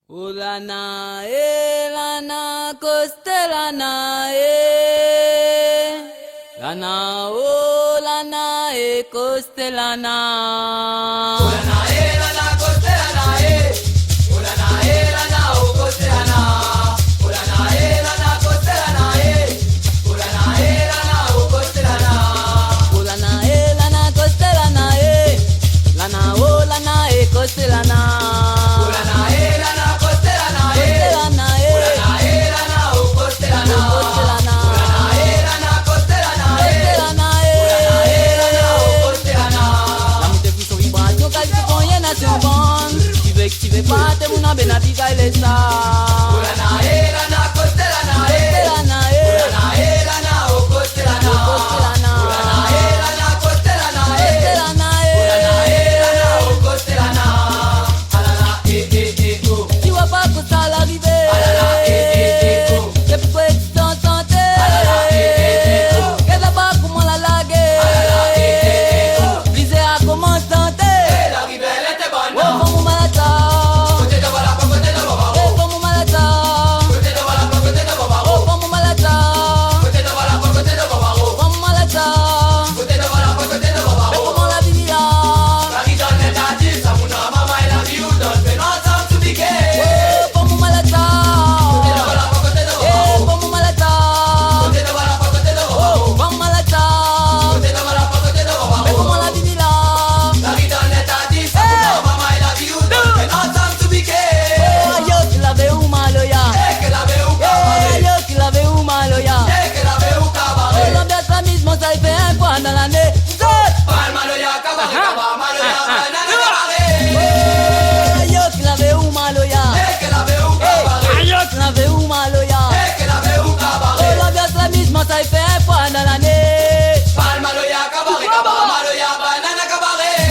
Ulana e lana costelana lana o lana e costelana. Ulana e lana costelana ulana e lana o costelana. Ulana e lana costelana ulana e lana o costelana. Ulana e lana costelana lana o lana e costelana. Ulana e lana costelana ulana e lana o costelana. Ulana e lana costelana ulana e lana o costelana. La mute fi son vibration quasi tu connais na sur bande. Tu veux pas te mon abena pica il est ça. Ulana e lana costelana ulana e lana o costelana. Ulana e lana costelana ulana e lana o costelana. Alala oh. Tu vois pas que ça l'arriver. Alala oh. C'est pourquoi tu t'en sentais. Alala oh. Qu'elle a pas comment la laguer. Alala oh. Lisez à comment tenter. Et l'arrivée elle était bonne. Oh comme malata. Côté de voilà, pas côté de baba. Oh comme malata. Côté de voilà, pas côté de baba. Oh comme malata. Côté de voilà, pas côté de baba. Comme malata. Côté de voilà, pas côté de baba. Mais comment la vie là. La vie donne les tadis, ça mon maman et la vie ou donne. Mais non, ça me piqué. Oh comme malata. Côté de voilà, pas côté de baba. Eh comme malata. Côté de voilà, pas côté de baba. Oh comme malata. Côté de voilà, pas côté de baba. Mais comment la vie là. La vie donne les tadis, ça mon maman et la vie ou donne. Mais non, ça me piqué. Oh yo qui l'avait ou maloya. Et que la veut ou Eh cabaret. yo qui l'avait ou maloya. Et que la veut ou Oh cabaret. l'ambiance la mise ça il fait un fois dans l'année. Palma lo ya cabaret, cabaret, lo ya banana cabaret. Eh yo qui l'avait ou maloya. Et que la veut ou cabaret. Eh yo qui l'avait ou maloya. Et que la veut ou Oh cabaret. l'ambiance la mise ça il fait un fois dans l'année. Palma lo ya cabaret, cabaret, lo ya banana cabaret.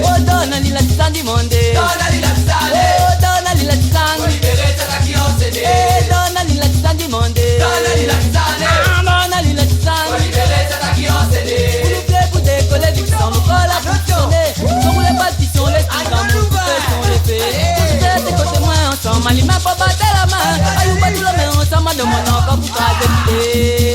Oh donne-lui la titane du monde. Donne-lui la titane. Oh donne-lui la Faut titane. libérer ceux qui ont cédé. Eh donne-lui la titane du monde. Donne-lui la titane. Donne-lui la Faut titane. libérer ceux qui ont cédé. Pour nous plaire, pour décoller, vu que ça nous colle à fonctionner. Nous voulons pas qui sont les petits amours, tout fait sont les faits. Pour faire des côtés moins ensemble, il m'a pas battu la main. Aïe, ou pas tout le monde ensemble, de mon encore pour pas défiler.